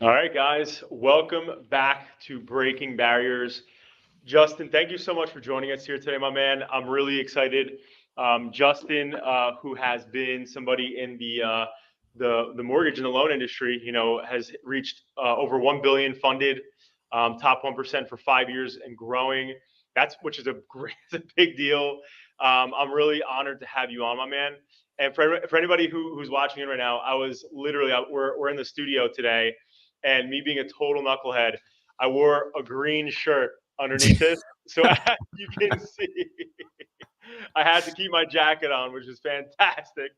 All right, guys, welcome back to Breaking Barriers. Justin, thank you so much for joining us here today, my man. I'm really excited. Justin, who has been somebody in the mortgage and the loan industry, has reached over 1 billion funded, top 1% for 5 years and growing. That's which is a great, it's a big deal. I'm really honored to have you on, my man. And for anybody who's watching it right now, I was literally we're in the studio today, and me being a total knucklehead, I wore a green shirt underneath it. So as you can see, I had to keep my jacket on, which is fantastic.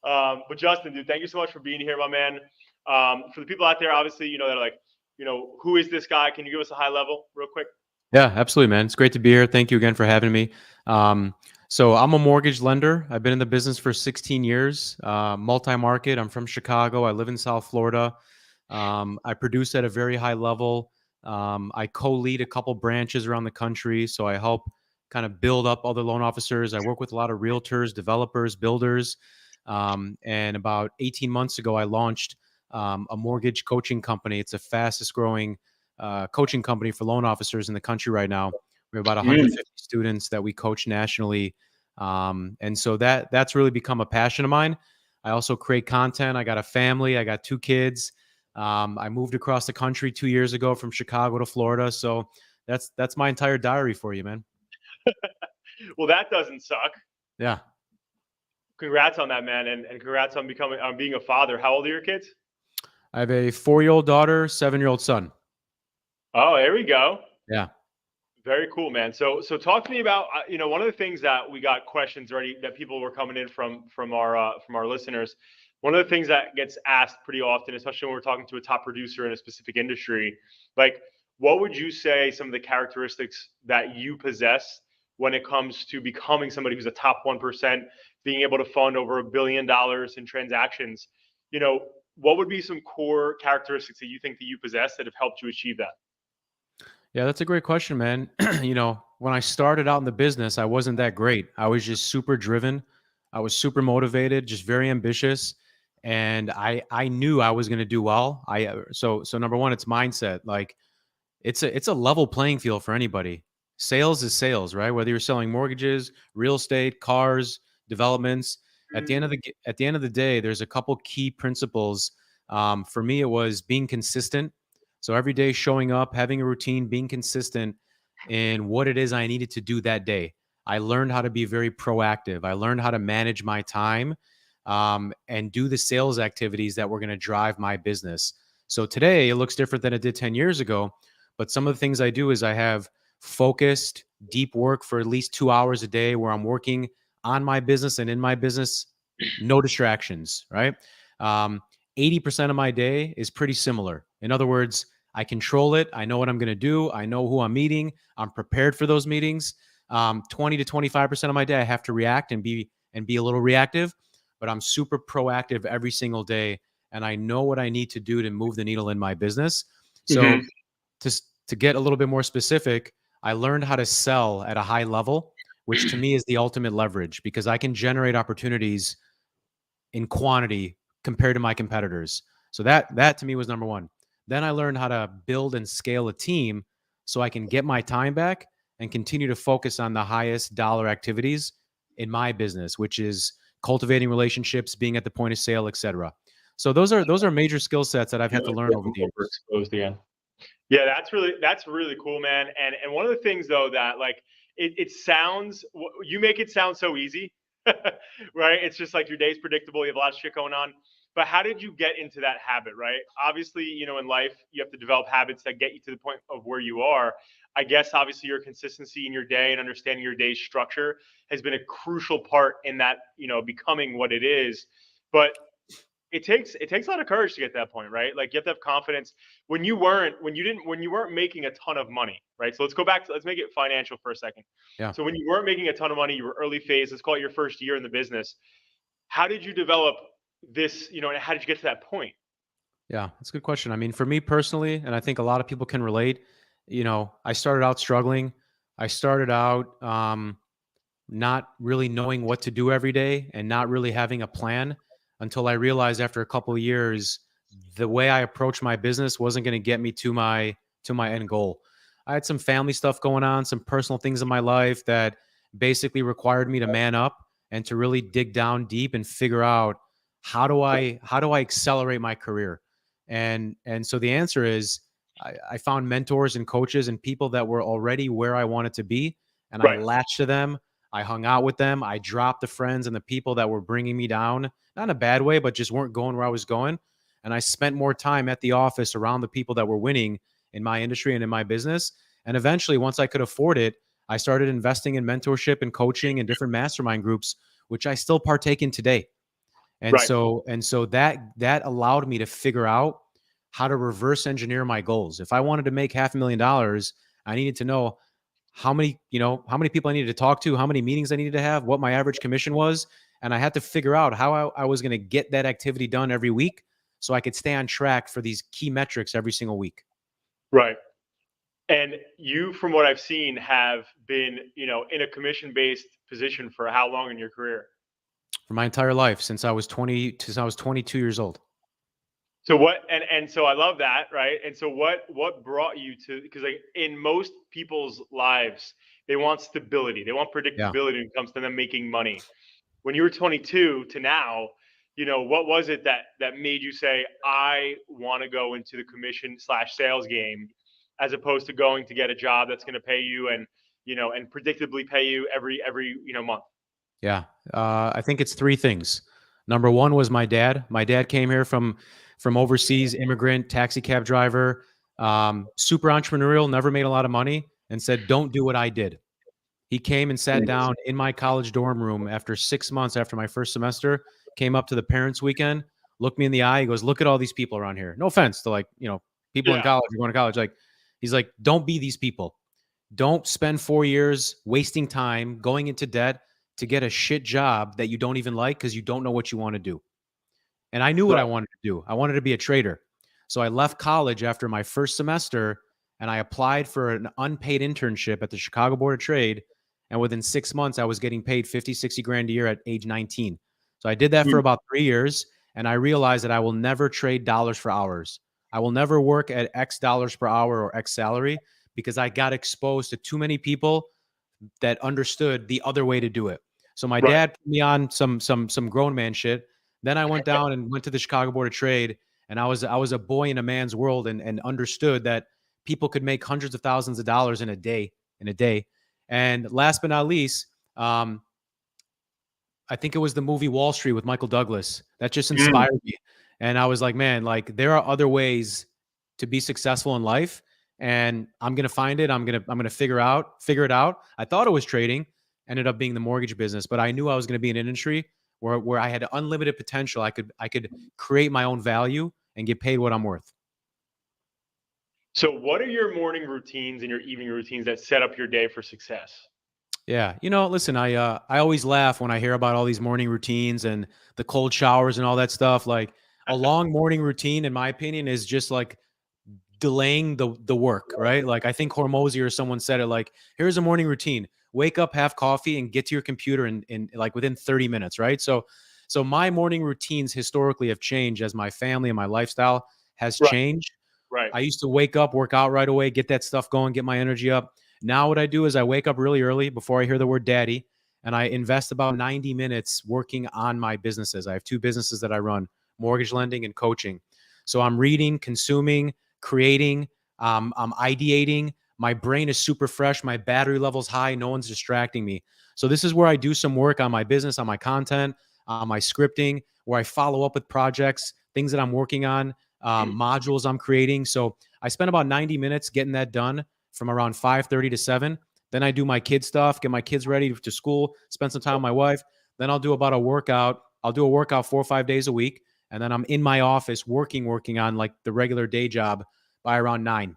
But Justin, dude, thank you so much for being here, my man. For the people out there, obviously, that are like, who is this guy? Can you give us a high level real quick? Yeah, absolutely, man. It's great to be here. Thank you again for having me. So I'm a mortgage lender. I've been in the business for 16 years, multi-market. I'm from Chicago. I live in South Florida. I produce at a very high level. I co-lead a couple branches around the country. So I help kind of build up other loan officers. I work with a lot of realtors, developers, builders. And about 18 months ago, I launched a mortgage coaching company. It's the fastest growing coaching company for loan officers in the country right now. We have about 150 students that we coach nationally. And so that's really become a passion of mine. I also create content. I got a family. I got 2 kids. I moved across the country 2 years ago from Chicago to Florida. So that's my entire diary for you, man. Well, that doesn't suck. Yeah. Congrats on that, man, and congrats on being a father. How old are your kids? I have a 4-year-old daughter, 7-year-old son. Oh, there we go. Yeah. Very cool, man. So talk to me about one of the things that we got questions already that people were coming in from our listeners. One of the things that gets asked pretty often, especially when we're talking to a top producer in a specific industry, like what would you say some of the characteristics that you possess when it comes to becoming somebody who's a top 1%, being able to fund over $1 billion in transactions? What would be some core characteristics that you think that you possess that have helped you achieve that? Yeah, that's a great question, man. When I started out in the business, I wasn't that great. I was just super driven. I was super motivated, just very ambitious, and I knew I was going to do well. So number one, it's mindset. Like it's a level playing field for anybody. Sales is sales, right? Whether you're selling mortgages, real estate, cars, developments. At the end of the day, there's a couple key principles. For me, it was being consistent. So every day showing up, having a routine, being consistent in what it is I needed to do that day. I learned how to be very proactive. I learned how to manage my time and do the sales activities that were going to drive my business. So today it looks different than it did 10 years ago. But some of the things I do is I have focused, deep work for at least 2 hours a day where I'm working on my business and in my business, no distractions, right? 80% of my day is pretty similar. In other words, I control it. I know what I'm going to do. I know who I'm meeting. I'm prepared for those meetings. 20 to 25% of my day, I have to react and be a little reactive, but I'm super proactive every single day. And I know what I need to do to move the needle in my business. So Mhm. to get a little bit more specific, I learned how to sell at a high level, which to me is the ultimate leverage because I can generate opportunities in quantity compared to my competitors. So that to me was number one. Then I learned how to build and scale a team so I can get my time back and continue to focus on the highest dollar activities in my business, which is cultivating relationships, being at the point of sale, etc. So those are major skill sets that I've Yeah, had to learn like over I'm the years. overexposed again. Yeah, that's really cool, man. And one of the things though that like it sounds you make it sound so easy, right? It's just like your day's predictable. You have a lot of shit going on. But how did you get into that habit, right? Obviously, in life you have to develop habits that get you to the point of where you are. I guess obviously your consistency in your day and understanding your day's structure has been a crucial part in that, becoming what it is. But it takes a lot of courage to get to that point, right? Like you have to have confidence when you weren't making a ton of money, right? So let's go back to let's make it financial for a second. Yeah. So when you weren't making a ton of money, you were early phase, let's call it your first year in the business. How did you develop this, and how did you get to that point? Yeah, that's a good question. I mean, for me personally, and I think a lot of people can relate, I started out struggling. I started out not really knowing what to do every day and not really having a plan until I realized after a couple of years the way I approached my business wasn't going to get me to my end goal. I had some family stuff going on, some personal things in my life that basically required me to man up and to really dig down deep and figure out how do I accelerate my career. And so the answer is I found mentors and coaches and people that were already where I wanted to be, and I Right. latched to them. I hung out with them. I dropped the friends and the people that were bringing me down, not in a bad way, but just weren't going where I was going. And I spent more time at the office around the people that were winning in my industry and in my business. And eventually, once I could afford it, I started investing in mentorship and coaching and different mastermind groups, which I still partake in today. Right. And so that allowed me to figure out how to reverse engineer my goals. If I wanted to make $500,000, I needed to know how many people I needed to talk to, how many meetings I needed to have, what my average commission was. And I had to figure out how I was going to get that activity done every week so I could stay on track for these key metrics every single week. Right. And you, from what I've seen, have been, in a commission-based position for how long in your career? For my entire life since I was 22 years old. So what, and so I love that, right? And so what brought you to, because like in most people's lives, they want stability, they want Yeah. predictability when it comes to them making money. When you were 22 to now, what was it that made you say, I want to go into the commission slash sales game, as opposed to going to get a job that's going to pay you and predictably pay you every month? Yeah. I think it's three things. Number one was my dad. My dad came here from overseas, immigrant, taxi cab driver, super entrepreneurial, never made a lot of money, and said, "Don't do what I did." He came and sat down in my college dorm room after 6 months after my first semester, came up to the parents' weekend, looked me in the eye. He goes, "Look at all these people around here." No offense to people in Yeah. college, going to college. Like, he's like, "Don't be these people. Don't spend 4 years wasting time going into debt to get a shit job that you don't even like because you don't know what you want to do." And I knew what I Right. wanted to do. I wanted to be a trader. So I left college after my first semester and I applied for an unpaid internship at the Chicago Board of Trade. And within 6 months, I was getting paid 50, 60 grand a year at age 19. So I did that for Mm. about 3 years. And I realized that I will never trade dollars for hours. I will never work at X dollars per hour or X salary because I got exposed to too many people that understood the other way to do it. So my Right. dad put me on some grown man shit. Then I went down and went to the Chicago Board of Trade, and I was a boy in a man's world, and understood that people could make hundreds of thousands of dollars in a day. And last but not least, I think it was the movie Wall Street with Michael Douglas that just Mm. inspired me. And I was like, man, like there are other ways to be successful in life, and I'm gonna find it. I'm gonna figure it out. I thought it was trading, ended up being the mortgage business, but I knew I was gonna be in an industry where I had unlimited potential. I could create my own value and get paid what I'm worth. So what are your morning routines and your evening routines that set up your day for success? Yeah, listen, I always laugh when I hear about all these morning routines and the cold showers and all that stuff. Like a long morning routine, in my opinion, is just like delaying the work, right? Like I think Hormozy or someone said it like, here's a morning routine. Wake up, have coffee, and get to your computer in like within 30 minutes, right? So my morning routines historically have changed as my family and my lifestyle has Right. changed. Right. I used to wake up, work out right away, get that stuff going, get my energy up. Now what I do is I wake up really early before I hear the word daddy, and I invest about 90 minutes working on my businesses. I have two businesses that I run, mortgage lending and coaching. So I'm reading, consuming, creating, I'm ideating. My brain is super fresh. My battery level's high. No one's distracting me. So this is where I do some work on my business, on my content, on my scripting, where I follow up with projects, things that I'm working on, Mm. modules I'm creating. So I spend about 90 minutes getting that done from around 5:30 to 7. Then I do my kid stuff, get my kids ready to school, spend some time with my wife. Then I'll do about a workout. I'll do a workout 4 or 5 days a week. And then I'm in my office working on like the regular day job by around 9.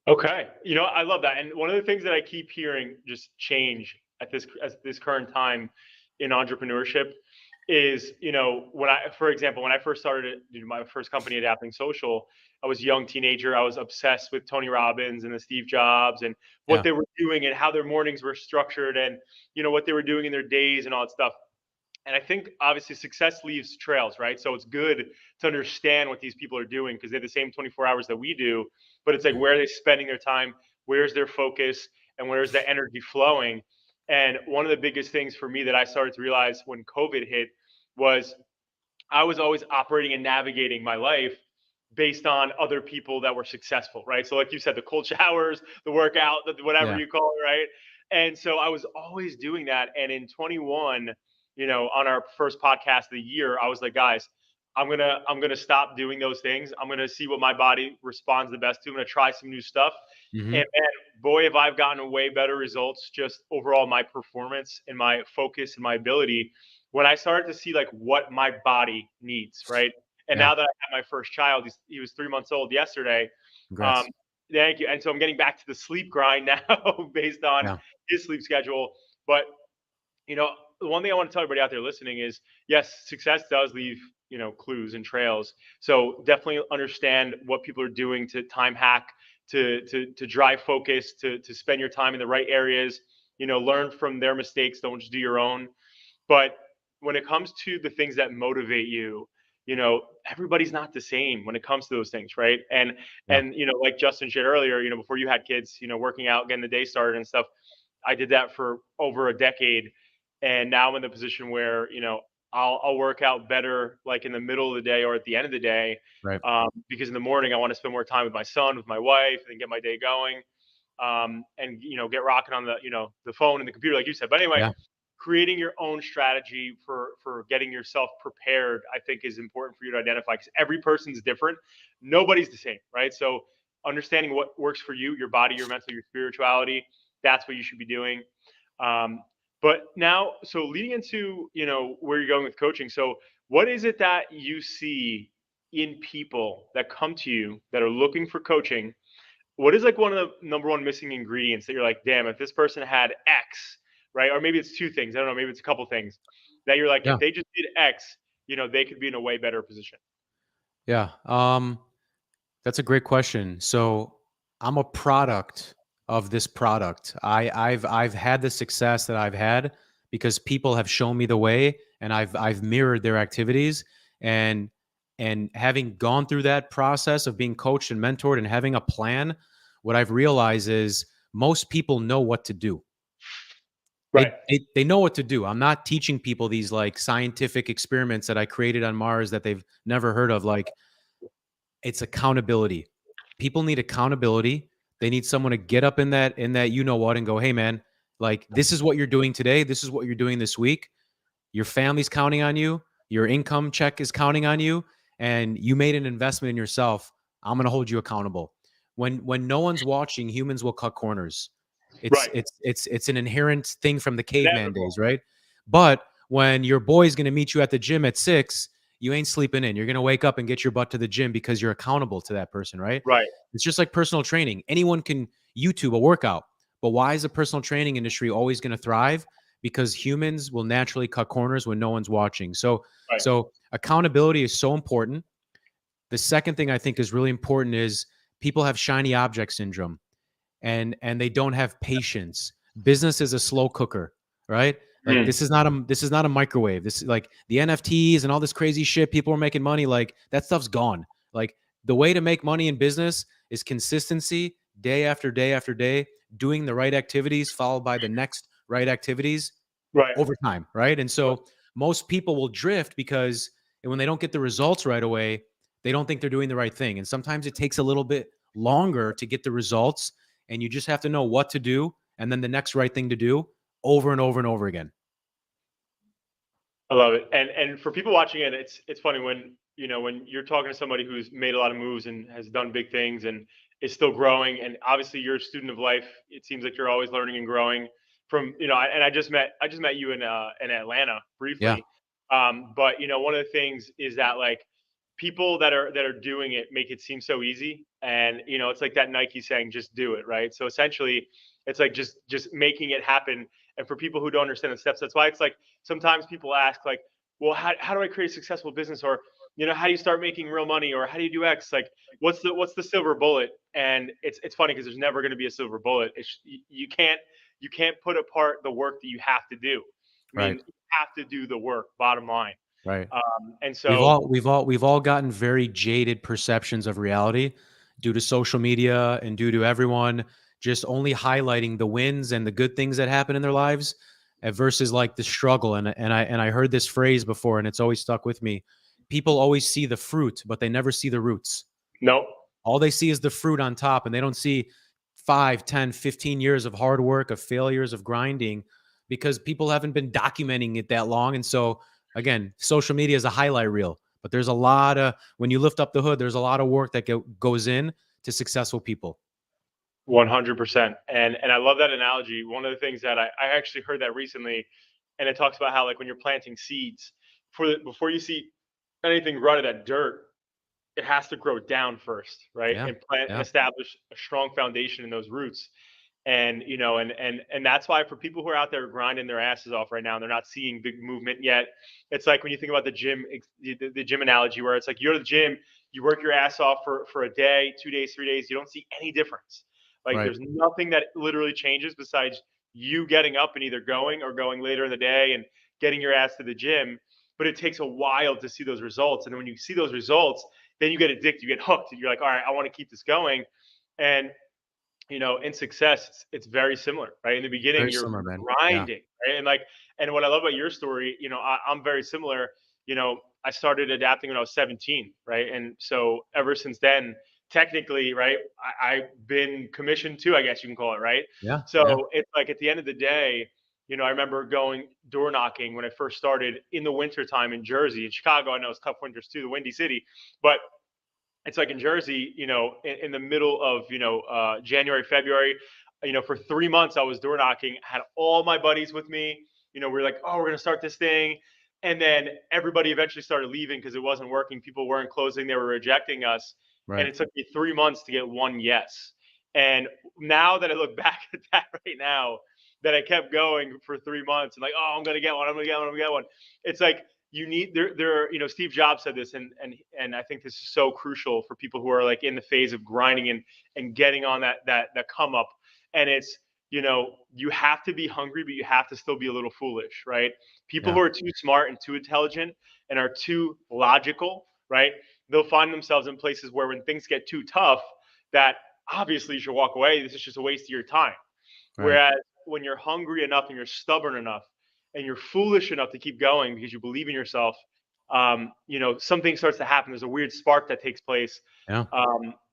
Okay. I love that. And one of the things that I keep hearing just change at this current time in entrepreneurship is, when for example, when I first started my first company, Adapting Social, I was a young teenager. I was obsessed with Tony Robbins and the Steve Jobs and what Yeah. they were doing and how their mornings were structured and, what they were doing in their days and all that stuff. And I think obviously success leaves trails, right? So it's good to understand what these people are doing because they have the same 24 hours that we do, but it's like where are they spending their time, where's their focus, and where's the energy flowing. And one of the biggest things for me that I started to realize when COVID hit was I was always operating and navigating my life based on other people that were successful, right? So, like you said, the cold showers, the workout, the whatever Yeah. you call it, right? And so I was always doing that. And in 21, on our first podcast of the year, I was like, guys, I'm gonna stop doing those things. I'm gonna see what my body responds the best to. I'm gonna try some new stuff. Hmm. And man, boy, have I've gotten way better results just overall my performance and my focus and my ability when I started to see like what my body needs, right? And Yeah. now that I have my first child, he was 3 months old yesterday. Um, Congrats. thank you. And so I'm getting back to the sleep grind now based on Yeah. his sleep schedule. But you know, the one thing I want to tell everybody out there listening is yes, success does leave, clues and trails. So definitely understand what people are doing to time hack, to drive focus, to spend your time in the right areas, learn from their mistakes, don't just do your own. But when it comes to the things that motivate you, everybody's not the same when it comes to those things, right? And Yeah. like Justin shared earlier, before you had kids, working out, getting the day started and stuff, I did that for over a decade, and now I'm in the position where I'll work out better like in the middle of the day or at the end of the day, Right. because in the morning I want to spend more time with my son, with my wife, and get my day going, and get rocking on the phone and the computer like you said. But anyway, Yeah. creating your own strategy for getting yourself prepared, I think, is important for you to identify because every person's different. Nobody's the same, right? So understanding what works for you, your body, your mental, your spirituality, that's what you should be doing. Um, but now, so leading into where you're going with coaching. So what is it that you see in people that come to you that are looking for coaching? What is like one of the number one missing ingredients that you're like, damn, if this person had X, right? Or maybe it's two things. I don't know. Maybe it's a couple things that you're like, Yeah. if they just did X, they could be in a way better position. Yeah. That's a great question. So I'm a product of this product. I've had the success that I've had because people have shown me the way, and I've mirrored their activities, and having gone through that process of being coached and mentored and having a plan, what I've realized is most people know what to do. Right. They know what to do. I'm not teaching people these like scientific experiments that I created on Mars that they've never heard of. Like, it's accountability. People need accountability. They need someone to get up in that you know what and go, "Hey man, like this is what you're doing today. This is what you're doing this week. Your family's counting on you. Your income check is counting on you, and you made an investment in yourself. I'm going to hold you accountable." When no one's watching, humans will cut corners. It's Right. it's it's it's an inherent thing from the caveman Inevitable. days, right? But when your boy's going to meet you at the gym at 6, you ain't sleeping in. You're going to wake up and get your butt to the gym because you're accountable to that person, right? Right. It's just like personal training. Anyone can YouTube a workout, but why is the personal training industry always going to thrive? Because humans will naturally cut corners when no one's watching. So Right. so accountability is so important. The second thing I think is really important is people have shiny object syndrome, and they don't have patience. Business is a slow cooker, right? Like Mm. this is not a microwave. This is like the NFTs and all this crazy shit. People are making money. Like that stuff's gone. Like the way to make money in business is consistency, day after day after day, doing the right activities followed by the next right activities Right. over time, right? And so most people will drift because when they don't get the results right away, they don't think they're doing the right thing. And sometimes it takes a little bit longer to get the results, and you just have to know what to do and then the next right thing to do over and over and over again. I love it. And for people watching it, it's funny when when you're talking to somebody who's made a lot of moves and has done big things and is still growing. And obviously, you're a student of life. It seems like you're always learning and growing. From and I just met you in Atlanta Yeah. briefly. But one of the things is that like people that are doing it make it seem so easy, and it's like that Nike saying, "Just do it," right? So essentially, it's like just making it happen. And for people who don't understand the steps, that's why it's like sometimes people ask like, well, how do I create a successful business? Or, how do you start making real money? Or how do you do X? Like, what's the silver bullet? And it's funny because there's never going to be a silver bullet. You can't put apart the work that you have to do. I Right. mean, have to do the work, bottom line. Right. And We've so, all we've all we've all gotten very jaded perceptions of reality due to social media and due to everyone just only highlighting the wins and the good things that happen in their lives versus like the struggle. And I heard this phrase before and it's always stuck with me. People always see the fruit, but they never see the roots. nope. All they see is the fruit on top and they don't see 5, 10, 15 years of hard work, of failures, of grinding because people haven't been documenting it that long. And so, again, social media is a highlight reel, but there's a lot of, when you lift up the hood, there's a lot of work that goes in to successful people. 100%. And I love that analogy. One of the things that I actually heard that recently, and it talks about how, like, when you're planting seeds, before you see anything run in that dirt, it has to grow down first, right? Yeah. And plant and Yeah. establish a strong foundation in those roots. And and that's why, for people who are out there grinding their asses off right now and they're not seeing big movement yet, it's like when you think about the gym, the gym analogy, where it's like you're at the gym, you work your ass off for a day, 2 days, 3 days, you don't see any difference. Like, Right. there's nothing that literally changes besides you getting up and either going or going later in the day and getting your ass to the gym. But it takes a while to see those results, and then when you see those results, then you get addicted, you get hooked, and you're like, all right, I want to keep this going. And in success, it's very similar, right? In the beginning, Very you're similar, man. Yeah. grinding, right? And what I love about your story, I'm very similar. I started adapting when I was 17, right? And so ever since then, technically, right, I've been commissioned too, I guess you can call it, right? Yeah. Yeah. So it's like, at the end of the day, I remember going door knocking when I first started in the wintertime in Jersey. In Chicago, I know it's tough winters too, the Windy City, but it's like in Jersey, in the middle of January, February, for 3 months I was door knocking, had all my buddies with me. We were like, oh, we're gonna start this thing, and then everybody eventually started leaving because it wasn't working. People weren't closing; they were rejecting us, and Right. it took me 3 months to get one yes. And now that I look back at that right now, that I kept going for 3 months and like, oh, I'm gonna get one, I'm gonna get one, I'm gonna get one. It's like, you need there Steve Jobs said this, and I think this is so crucial for people who are like in the phase of grinding and getting on that come up. And it's, you have to be hungry, but you have to still be a little foolish, right? People Yeah. who are too smart and too intelligent and are too logical, right, they'll find themselves in places where, when things get too tough, that obviously you should walk away, this is just a waste of your time. Right. Whereas when you're hungry enough and you're stubborn enough and you're foolish enough to keep going because you believe in yourself, something starts to happen. There's a weird spark that takes place. Yeah.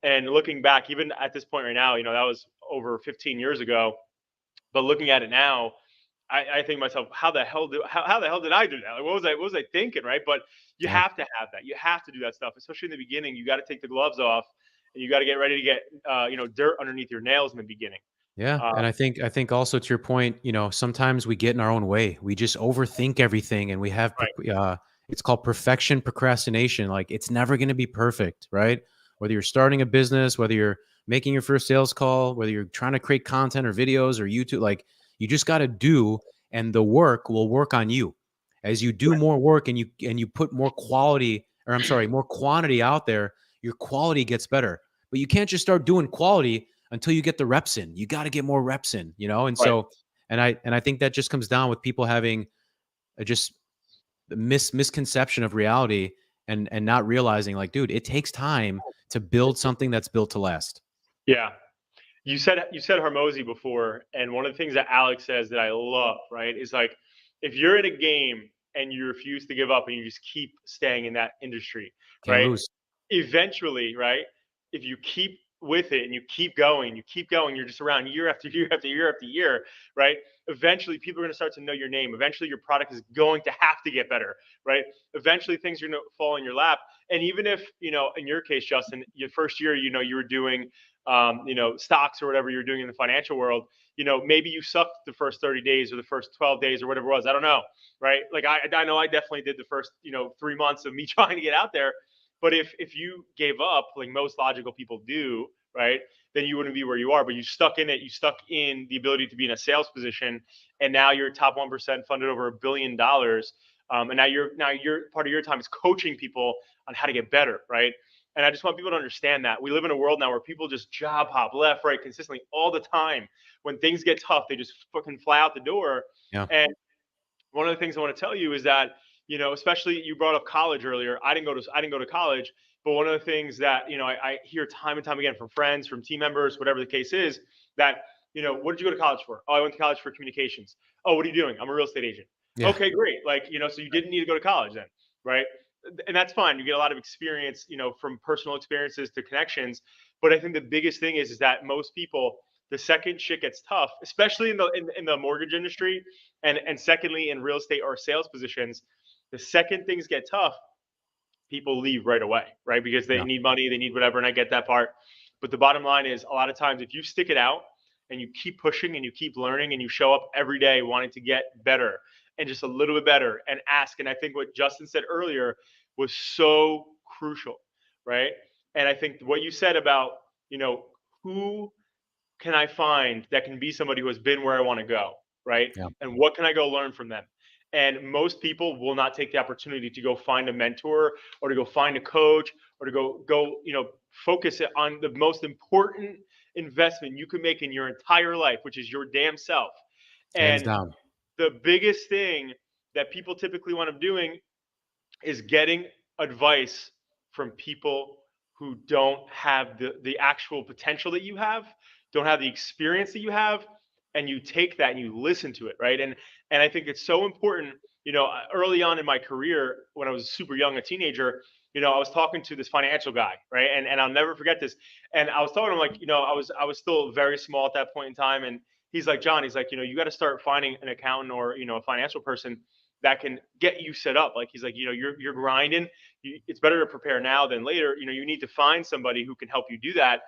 And looking back, even at this point right now, that was over 15 years ago. But looking at it now, I think to myself, how the hell did I do that? Like, what was I thinking, right? But you Yeah. have to have that. You have to do that stuff, especially in the beginning. You got to take the gloves off, and you got to get ready to get dirt underneath your nails in the beginning. Yeah, Uh, and I think also to your point, sometimes we get in our own way. We just overthink everything, and we have right, it's called perfection procrastination. Like it's never going to be perfect, right? Whether you're starting a business, whether you're making your first sales call, whether you're trying to create content or videos or YouTube, like you just got to do, and the work will work on you. As you do right, more work and you put more quality, or I'm sorry, more quantity out there, your quality gets better. But you can't just start doing quality until you get the reps in. You got to get more reps in. And right. so and I think that just comes down with people having a just misconception of reality and not realizing like, dude, it takes time to build something that's built to last. Yeah. You said Hormozy before, and one of the things that Alex says that I love, right, is like, if you're in a game and you refuse to give up and you just keep staying in that industry, Can't right, lose. eventually, right, if you keep with it and you keep going, you're just around year after year after year after year, right? Eventually, people are going to start to know your name. Eventually, your product is going to have to get better, right? Eventually, things are going to fall in your lap. And even if, in your case, Justin, your first year, you were doing, stocks or whatever you're doing in the financial world, maybe you sucked the first 30 days or the first 12 days or whatever it was. I don't know, right? Like, I know I definitely did the first, 3 months of me trying to get out there. But if you gave up, like most logical people do, right, then you wouldn't be where you are. But you stuck in it. You stuck in the ability to be in a sales position, and now you're top 1%, funded over $1 billion. And now you're part of your time is coaching people on how to get better, right? And I just want people to understand that we live in a world now where people just job hop left, right, consistently all the time. When things get tough, they just fucking fly out the door. Yeah. And one of the things I want to tell you is that, especially you brought up college earlier. I didn't go to college, but one of the things that, I hear time and time again from friends, from team members, whatever the case is, that, what did you go to college for? Oh, I went to college for communications. Oh, what are you doing? I'm a real estate agent. Yeah. Okay, great. Like, so you didn't need to go to college then, right? And that's fine. You get a lot of experience, from personal experiences to connections. But I think the biggest thing is that most people, the second shit gets tough, especially in the mortgage industry, and secondly in real estate or sales positions, the second things get tough, people leave right away, right? Because they Yeah. need money, they need whatever, and I get that part. But the bottom line is, a lot of times, if you stick it out and you keep pushing and you keep learning and you show up every day wanting to get better and just a little bit better and ask, and I think what Justin said earlier was so crucial, right? And I think what you said about, who can I find that can be somebody who has been where I want to go, right? Yeah. And what can I go learn from them? And most people will not take the opportunity to go find a mentor or to go find a coach or to go focus it on the most important investment you can make in your entire life, which is your damn self. Hands And down. the biggest thing that people typically wind up doing is getting advice from people who don't have the actual potential that you have, don't have the experience that you have, and you take that and you listen to it, right? And I think it's so important. Early on in my career, when I was super young, a teenager, I was talking to this financial guy, right? And I'll never forget this. And I was talking to him like, I was still very small at that point in time, and he's like, John, he's like, you got to start finding an accountant or a financial person that can get you set up. Like, he's like, you're grinding. It's better to prepare now than later. You need to find somebody who can help you do that.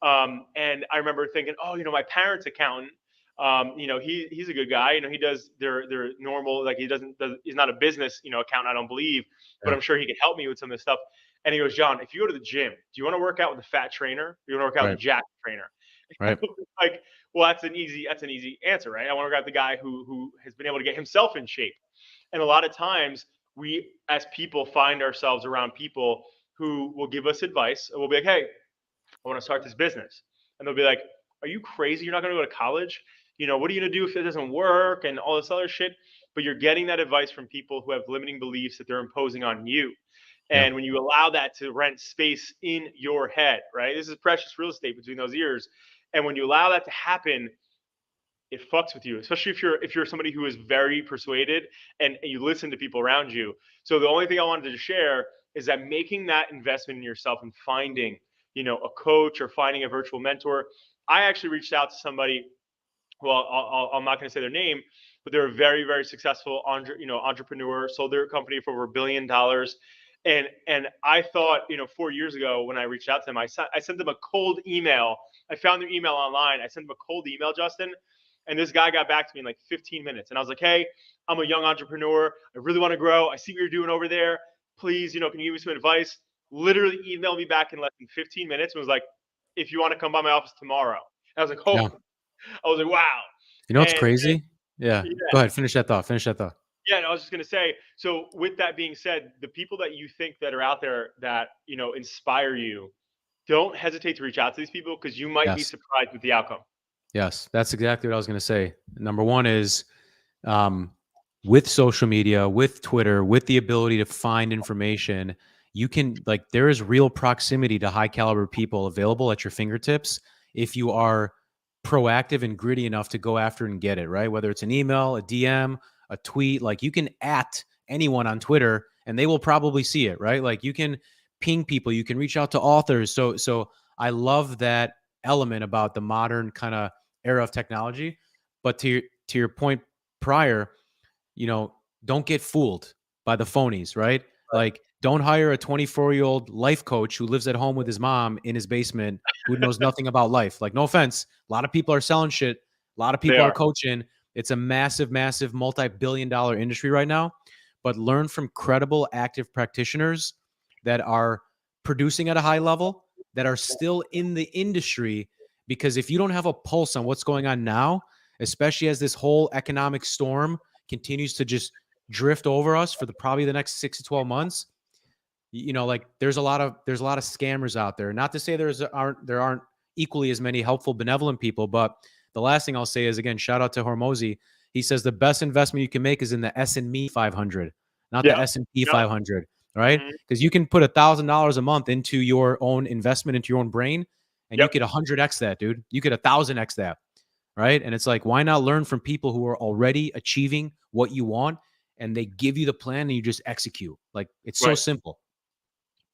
And I remember thinking, oh, my parents' accountant, he's a good guy. He does their normal, like, he's not a business, accountant, I don't believe, but Yeah. I'm sure he could help me with some of this stuff. And he goes, John, if you go to the gym, do you want to work out with a fat trainer? Or do you want to work out with Right. a jack trainer? Right. Like, well, that's an easy answer, right? I want to work out the guy who has been able to get himself in shape. And a lot of times, we as people find ourselves around people who will give us advice, and we'll be like, hey, I want to start this business. And they'll be like, are you crazy? You're not going to go to college? What are you going to do if it doesn't work and all this other shit? But you're getting that advice from people who have limiting beliefs that they're imposing on you. Yeah. And when you allow that to rent space in your head, right? This is precious real estate between those ears. And when you allow that to happen, it fucks with you, especially if you're somebody who is very persuaded and you listen to people around you. So the only thing I wanted to share is that making that investment in yourself and finding, a coach or finding a virtual mentor. I actually reached out to somebody. Well, I'm not going to say their name, but they're a very, very successful entrepreneur, sold their company for over $1 billion. And I thought, 4 years ago when I reached out to them, I sent them a cold email. I found their email online. I sent them a cold email, Justin, and this guy got back to me in like 15 minutes. And I was like, hey, I'm a young entrepreneur. I really want to grow. I see what you're doing over there. Please, can you give me some advice? Literally emailed me back in less than 15 minutes and was like, if you want to come by my office tomorrow. And I was like, Yeah. oh, I was like, wow. You know what's And crazy? Yeah. yeah, Go ahead. Finish that thought. Finish that thought. yeah. And I was just gonna say. So with that being said, the people that you think that are out there that inspire you, don't hesitate to reach out to these people because you might be Yes. surprised with the outcome. Yes. That's exactly what I was going to say. Number one is, um, with social media, with Twitter, with the ability to find information, you can, like, there is real proximity to high caliber people available at your fingertips if you are proactive and gritty enough to go after and get it, right? Whether it's an email, a DM, a tweet, like, you can at anyone on Twitter and they will probably see it, right? Like, you can ping people, you can reach out to authors. So I love that element about the modern kind of era of technology. But to your point prior, you know, don't get fooled by the phonies, right? Like, don't hire a 24-year-old life coach who lives at home with his mom in his basement who knows nothing about life. Like, no offense, a lot of people are selling shit, a lot of They people are are. coaching. It's a massive, massive multi-billion-dollar industry right now. But learn from credible active practitioners that are producing at a high level, that are still in the industry. Because if you don't have a pulse on what's going on now, especially as this whole economic storm continues to just drift over us for probably the next 6 to 12 months, like, there's a lot of scammers out there. Not to say there aren't equally as many helpful, benevolent people, but the last thing I'll say is, again, shout out to Hormozy. He says the best investment you can make is in the S&P 500, not the Yep. S&P Yep. 500, right? Mhm. Because you can put $1,000 a month into your own investment, into your own brain, and you Yep. could 100x that, dude. You could 1,000x that, right? And it's like, why not learn from people who are already achieving what you want, and they give you the plan and you just execute? Like, it's so Right. simple.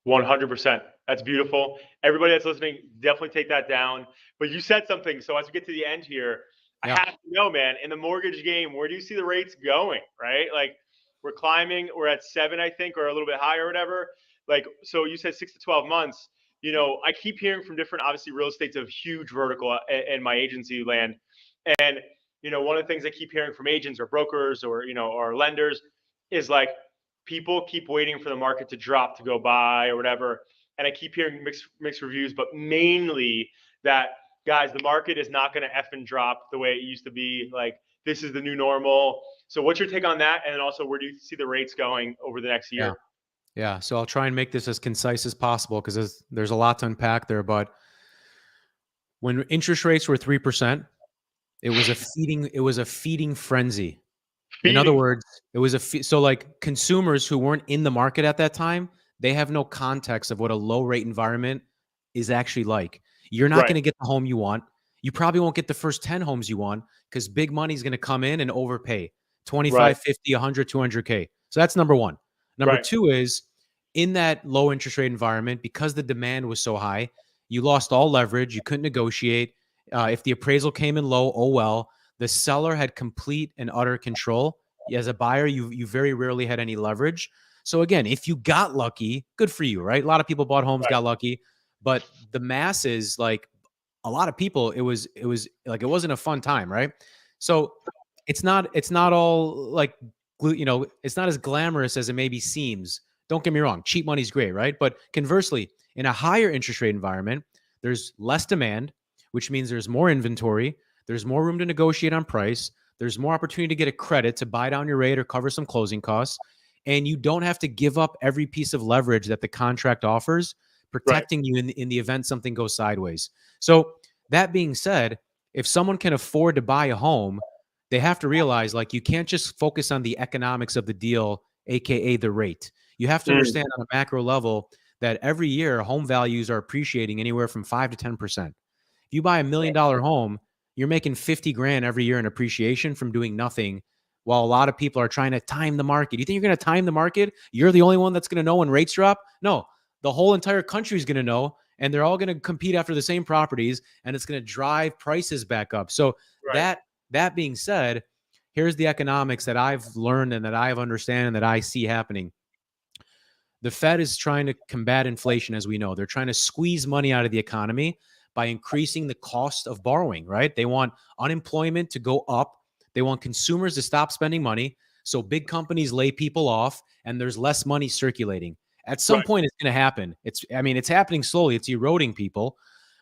100%. That's beautiful. Everybody that's listening, definitely take that down. But you said something. So as we get to the end here, I Yeah. have to know, man, in the mortgage game, where do you see the rates going? Right? Like we're climbing, we're at 7, I think, or a little bit higher or whatever. Like, so you said 6 to 12 months. I keep hearing from different, obviously, real estate's a huge vertical in my agency land. And, one of the things I keep hearing from agents or brokers or lenders is like, people keep waiting for the market to drop to go buy or whatever. And I keep hearing mixed reviews, but mainly that, guys, the market is not going to effing drop the way it used to be. Like, this is the new normal. So what's your take on that? And then also, where do you see the rates going over the next Yeah. year? Yeah. So I'll try and make this as concise as possible because there's a lot to unpack there. But when interest rates were 3%, it was a feeding frenzy. In other Feeding. words, it was so like consumers who weren't in the market at that time, they have no context of what a low rate environment is actually like. You're not Right. going to get the home you want. You probably won't get the first 10 homes you want because big money is going to come in and overpay Right. 25, 50, 100, 200K. So that's number one. Number Right. two is in that low interest rate environment, because the demand was so high, you lost all leverage. You couldn't negotiate. If the appraisal came in low, oh well. The seller had complete and utter control. As a buyer, you very rarely had any leverage. So again, if you got lucky, good for you, right? A lot of people bought homes, Right. got lucky, but the masses, like a lot of people, it was like it wasn't a fun time, right? So it's not all like it's not as glamorous as it maybe seems. Don't get me wrong, cheap money's great, right? But conversely, in a higher interest rate environment, there's less demand, which means there's more inventory, there's more room to negotiate on price, there's more opportunity to get a credit to buy down your rate or cover some closing costs, and you don't have to give up every piece of leverage that the contract offers, Right. protecting you in the event something goes sideways. So that being said, if someone can afford to buy a home, they have to realize like you can't just focus on the economics of the deal, aka the rate. You have to Mm. understand on a macro level that every year home values are appreciating anywhere from 5 to 10%. If you buy $1 million home, you're making 50 grand every year in appreciation from doing nothing, while a lot of people are trying to time the market. You think you're going to time the market? You're the only one that's going to know when rates drop? No, the whole entire country is going to know, and they're all going to compete after the same properties, and it's going to drive prices back up. So Right. that being said, here's the economics that I've learned and that I've understand and that I see happening. The Fed is trying to combat inflation, as we know. They're trying to squeeze money out of the economy by increasing the cost of borrowing, right? They want unemployment to go up. They want consumers to stop spending money. So big companies lay people off and there's less money circulating. At some Right. point, it's going to happen. It's happening slowly. It's eroding people.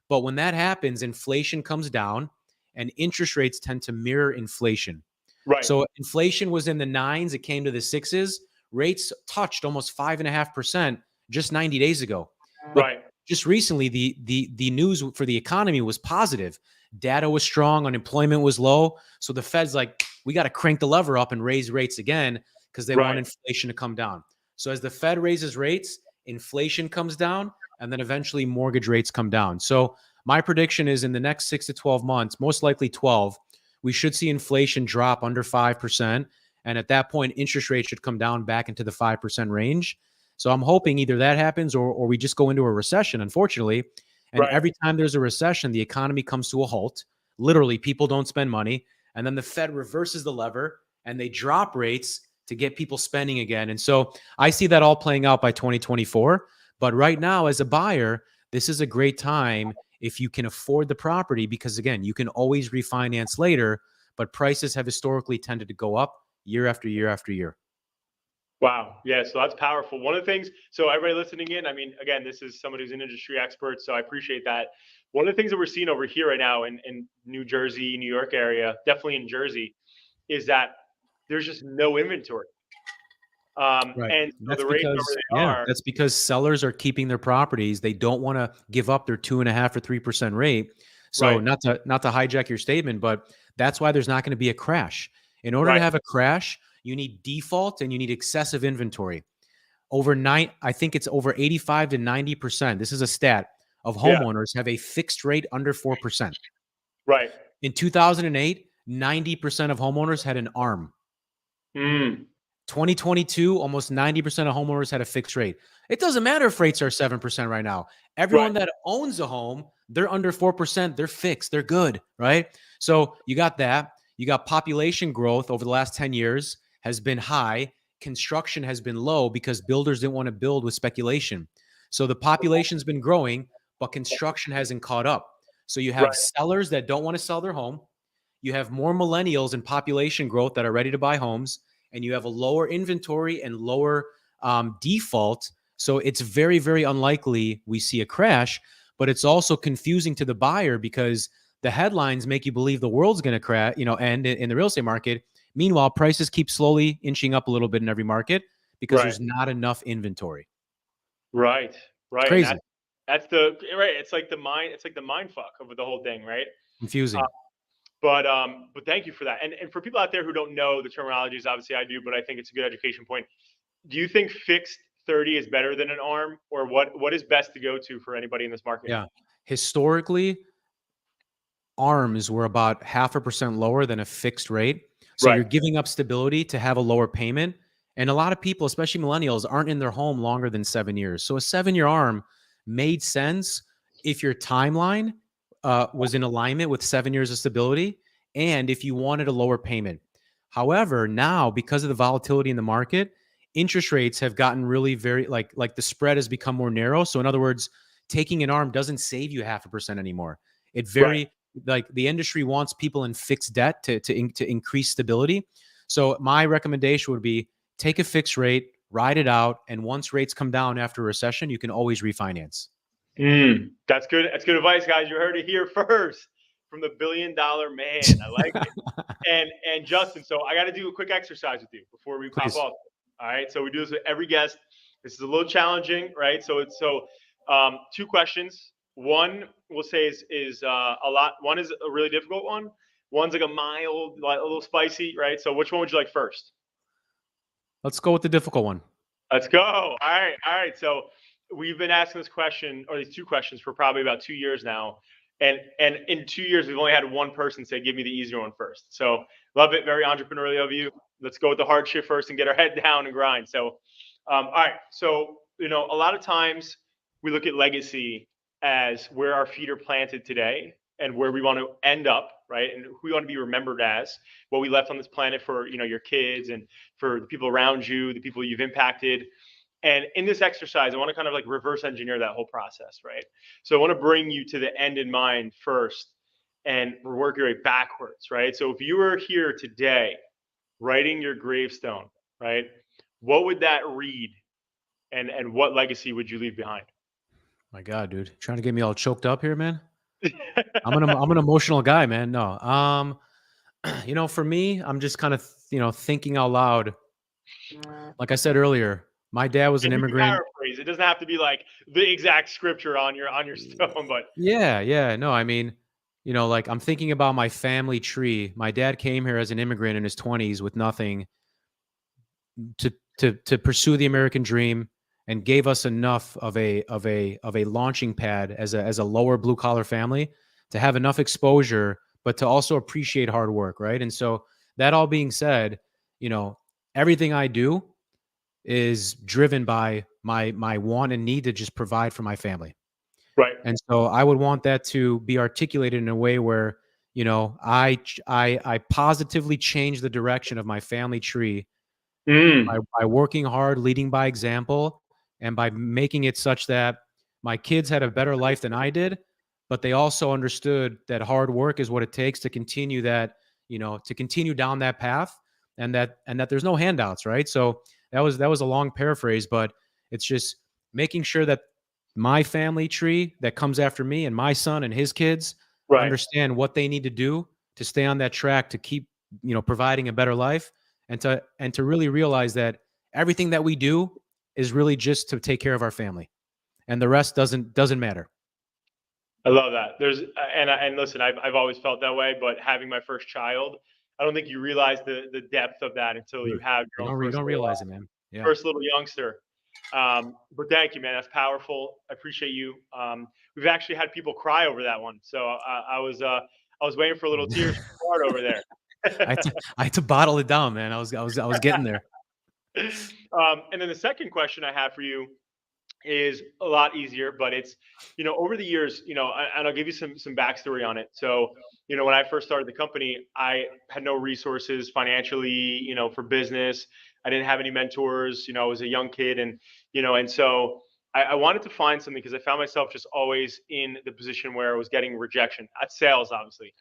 But when that happens, inflation comes down and interest rates tend to mirror inflation. Right. So inflation was in the nines, it came to the sixes. Rates touched almost 5.5% just 90 days ago. But Right. just recently, the news for the economy was positive. Data was strong, unemployment was low. So the Fed's like, we got to crank the lever up and raise rates again because they want Right. inflation to come down. So as the Fed raises rates, inflation comes down, and then eventually mortgage rates come down. So my prediction is in the next 6 to 12 months, most likely 12, we should see inflation drop under 5%. And at that point, interest rates should come down back into the 5% range. So I'm hoping either that happens or we just go into a recession, unfortunately. And Right. every time there's a recession, the economy comes to a halt. Literally, people don't spend money. And then the Fed reverses the lever and they drop rates to get people spending again. And so I see that all playing out by 2024. But right now, as a buyer, this is a great time if you can afford the property because, again, you can always refinance later, but prices have historically tended to go up year after year after year. Wow. Yeah. So that's powerful. One of the things, so everybody listening in, I mean, again, this is somebody who's an industry expert. So I appreciate that. One of the things that we're seeing over here right now in New Jersey, New York area, definitely in Jersey, is that there's just no inventory. Right. And so That's the rates are because, where they yeah, are. that's because sellers are keeping their properties. They don't want to give up their 2.5 or 3% rate. So Right. not to hijack your statement, but that's why there's not going to be a crash. In order to Right. have a crash, you need default and you need excessive inventory. Overnight, I think it's over 85 to 90%. This is a stat of Yeah. homeowners have a fixed rate under 4%. Right. In 2008, 90% of homeowners had an ARM. Mm. 2022, almost 90% of homeowners had a fixed rate. It doesn't matter if rates are 7% right now. Right. Everyone that owns a home, they're under 4%, they're fixed, they're good, right? So you got that. You got population growth over the last 10 years has been high. Construction has been low because builders didn't want to build with speculation. So the population's been growing, but construction hasn't caught up. So you have Right. sellers that don't want to sell their home. You have more millennials in population growth that are ready to buy homes, and you have a lower inventory and lower default. So it's very, very unlikely we see a crash, but it's also confusing to the buyer because the headlines make you believe the world's going to crash, end in the real estate market. Meanwhile, prices keep slowly inching up a little bit in every market because Right. there's not enough inventory. Right. It's Right. And crazy, that's the right. It's like the mind. It's like the mind fuck of the whole thing, right? Uh, confusing. but thank you for that. And for people out there who don't know the terminologies, obviously I do, but I think it's a good education point. Do you think fixed 30 is better than an arm, or what is best to go to for anybody in this market? Yeah. Historically, ARMs were about 0.5% lower than a fixed rate. So Right. you're giving up stability to have a lower payment. And a lot of people, especially millennials, aren't in their home longer than 7 years. So a 7 year ARM made sense if your timeline was in alignment with 7 years of stability and if you wanted a lower payment. However, now because of the volatility in the market, interest rates have gotten really very like the spread has become more narrow. So in other words, taking an ARM doesn't save you 0.5% anymore. It Right. very like the industry wants people in fixed debt to increase stability. So my recommendation would be take a fixed rate, ride it out, and once rates come down after a recession, you can always refinance. That's good. That's good advice, guys. You heard it here first from the $1 billion man. I like it. And Justin, so I got to do a quick exercise with you before we pop Please. off. All right. So we do this with every guest. This is a little challenging, right? Two questions. One we'll say is a lot. One is a really difficult one. One's like a mild, like a little spicy, right? So which one would you like first? Let's go with the difficult one. Let's go. All right. All right. So we've been asking this question or these two questions for probably about 2 years now. And in 2 years, we've only had one person say, give me the easier one first. So love it. Very entrepreneurial of you. Let's go with the hard shit first and get our head down and grind. All right. So, a lot of times we look at legacy as where our feet are planted today and where we want to end up, right? And who we want to be remembered as, what we left on this planet for, your kids and for the people around you, the people you've impacted. And in this exercise, I want to kind of like reverse engineer that whole process, right? So I want to bring you to the end in mind first and work your way backwards, right? So if you were here today writing your gravestone, right, what would that read and what legacy would you leave behind? My God, dude, trying to get me all choked up here, man. I'm an emotional guy, man. No, for me, I'm just kind of thinking out loud. Like I said earlier, my dad was an And you can immigrant. paraphrase. It doesn't have to be like the exact scripture on your stone, but Yeah, yeah. No, I mean, like I'm thinking about my family tree. My dad came here as an immigrant in his 20s with nothing to pursue the American dream and gave us enough of a launching pad as a lower blue collar family to have enough exposure, but to also appreciate hard work, right? And so that all being said, you know, everything I do is driven by my want and need to just provide for my family. right. And so I would want that to be articulated in a way where, I positively change the direction of my family tree Mm, by working hard, leading by example, and by making it such that my kids had a better life than I did, but they also understood that hard work is what it takes to continue to continue down that path, and that there's no handouts, right? So that was a long paraphrase, but it's just making sure that my family tree that comes after me and my son and his kids right. understand what they need to do to stay on that track to keep providing a better life, and to really realize that everything that we do is really just to take care of our family, and the rest doesn't matter. I love that. And listen, I've always felt that way, but having my first child, I don't think you realize the depth of that until you Dude, have your own you don't personal realize it, man. Yeah. first little youngster. But thank you, man. That's powerful. I appreciate you. We've actually had people cry over that one, so I was waiting for a little tears from the heart over there. I had to bottle it down, man. I was getting there. And then the second question I have for you is a lot easier, but it's, over the years, and I'll give you some backstory on it. So, when I first started the company, I had no resources financially, for business. I didn't have any mentors. I was a young kid, and so I wanted to find something because I found myself just always in the position where I was getting rejection at sales, obviously,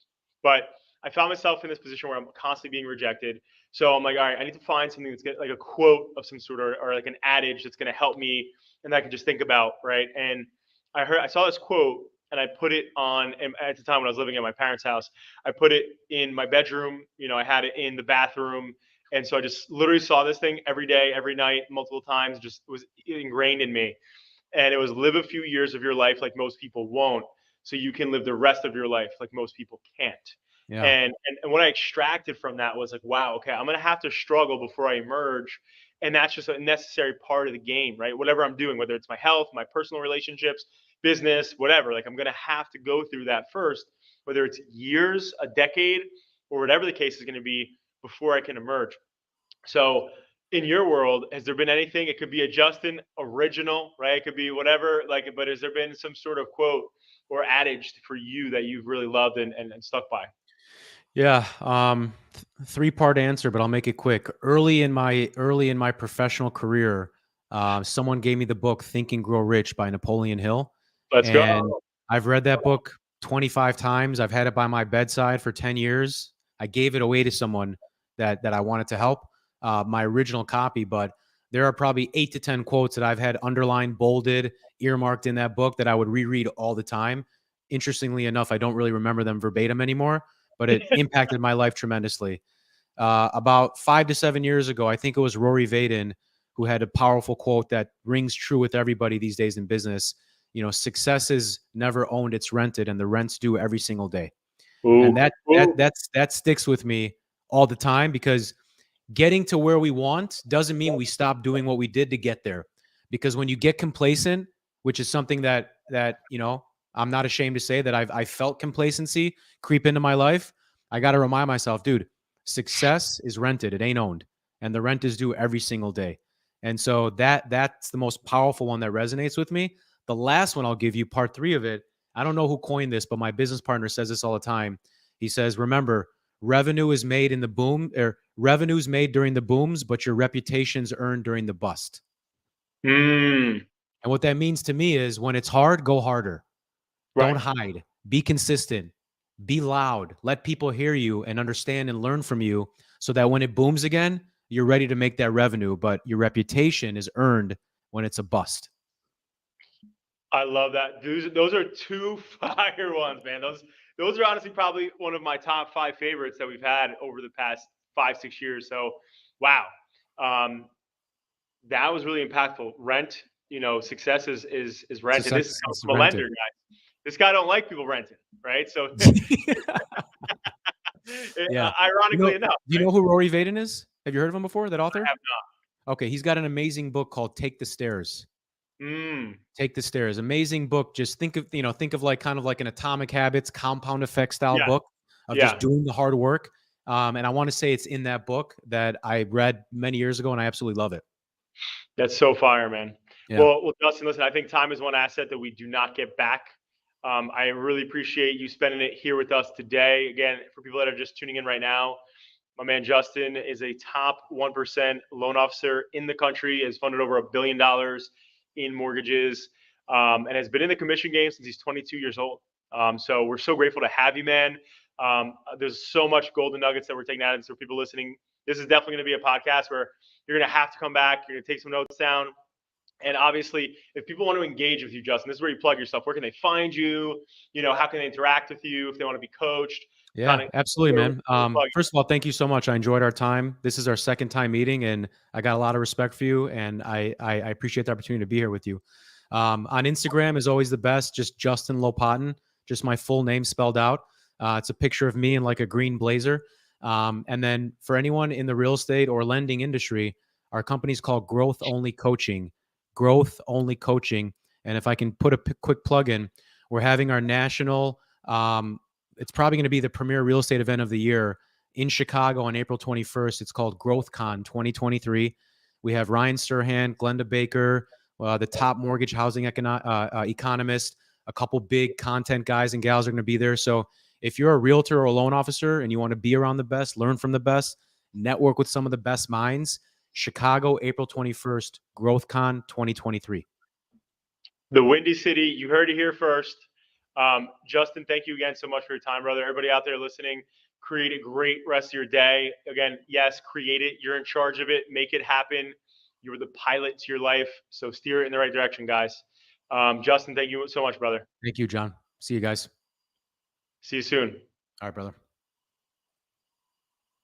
but I found myself in this position where I'm constantly being rejected. So I'm like, all right, I need to find something that's like a quote of some sort, or like an adage that's going to help me and I can just think about, right? And I saw this quote and I put it on, and at the time when I was living at my parents' house, I put it in my bedroom, I had it in the bathroom. And so I just literally saw this thing every day, every night, multiple times, just was ingrained in me. And it was live a few years of your life like most people won't, so you can live the rest of your life like most people can't. Yeah. And what I extracted from that was like, wow, okay, I'm gonna have to struggle before I emerge. And that's just a necessary part of the game, right? Whatever I'm doing, whether it's my health, my personal relationships, business, whatever, like I'm gonna have to go through that first, whether it's years, a decade, or whatever the case is gonna be before I can emerge. So in your world, has there been anything? It could be a Justin original, right? It could be whatever, like, but has there been some sort of quote or adage for you that you've really loved and stuck by? Yeah, three-part answer, but I'll make it quick. Early in my professional career, someone gave me the book Think and Grow Rich by Napoleon Hill, Let's go. and I've read that book 25 times. I've had it by my bedside for 10 years. I gave it away to someone that I wanted to help, my original copy, but there are probably 8 to 10 quotes that I've had underlined, bolded, earmarked in that book that I would reread all the time. Interestingly enough, I don't really remember them verbatim anymore, but it impacted my life tremendously. About 5 to 7 years ago, I think it was Rory Vaden who had a powerful quote that rings true with everybody these days in business. Success is never owned; it's rented, and the rent's due every single day. And Ooh, ooh. that sticks with me all the time because getting to where we want doesn't mean we stop doing what we did to get there. Because when you get complacent, which is something that I'm not ashamed to say that I felt complacency creep into my life. I got to remind myself, dude, success is rented; it ain't owned, and the rent is due every single day. And so that's the most powerful one that resonates with me. The last one I'll give you, part three of it. I don't know who coined this, but my business partner says this all the time. He says, "Remember, revenue's made during the booms, but your reputation's earned during the bust." Mm, And what that means to me is when it's hard, go harder. Don't right. hide. Be consistent. Be loud. Let people hear you and understand and learn from you so that when it booms again, you're ready to make that revenue, but your reputation is earned when it's a bust. I love that. Those are two fire ones, man. Those are honestly probably one of my top five favorites that we've had over the past 5, 6 years. So, wow, um, that was really impactful. Rent, success is rent, and this is Success coming is from a lender, rented. guys. This guy don't like people renting, right? So, Yeah. You know, ironically enough, do you right? know who Rory Vaden is? Have you heard of him before, that I author? have Okay, he's got an amazing book called Take the Stairs. not. Take the Stairs. Amazing book. Just think of like kind of like an Atomic Habits, compound effect style Yeah, book of just yeah. doing the hard work. And I want to say it's in that book that I read many years ago, and I absolutely love it. That's so fire, man. Yeah. Well, Dustin, listen, I think time is one asset that we do not get back. I really appreciate you spending it here with us today. Again, for people that are just tuning in right now, my man Justin is a top 1% loan officer in the country, has funded over $1 billion in mortgages, and has been in the commission game since he's 22 years old. So we're so grateful to have you, man. There's so much golden nuggets that we're taking out of this for people listening. This is definitely going to be a podcast where you're going to have to come back. You're going to take some notes down. And obviously, if people want to engage with you, Justin, this is where you plug yourself. Where can they find you? How can they interact with you if they want to be coached? Kind Yeah, of absolutely, where man. plug you. First of all, thank you so much. I enjoyed our time. This is our second time meeting, and I got a lot of respect for you, and I appreciate the opportunity to be here with you. On Instagram is always the best, just Justin Lopatin, just my full name spelled out. It's a picture of me in like a green blazer. And then for anyone in the real estate or lending industry, our company is called Growth Only Coaching. Growth Only Coaching. And if I can put a quick plug in, we're having our national, it's probably going to be the premier real estate event of the year in Chicago on April 21st. It's called GrowthCon 2023. We have Ryan Serhant, Glenda Baker, the top mortgage housing economist, a couple big content guys and gals are going to be there. So if you're a realtor or a loan officer and you want to be around the best, learn from the best, network with some of the best minds, Chicago, April 21st, GrowthCon 2023. The Windy City, you heard it here first. Justin, thank you again so much for your time, brother. Everybody out there listening, create a great rest of your day. Again, yes, create it. You're in charge of it. Make it happen. You're the pilot to your life. So steer it in the right direction, guys. Justin, thank you so much, brother. Thank you, John. See you guys. See you soon. All right, brother.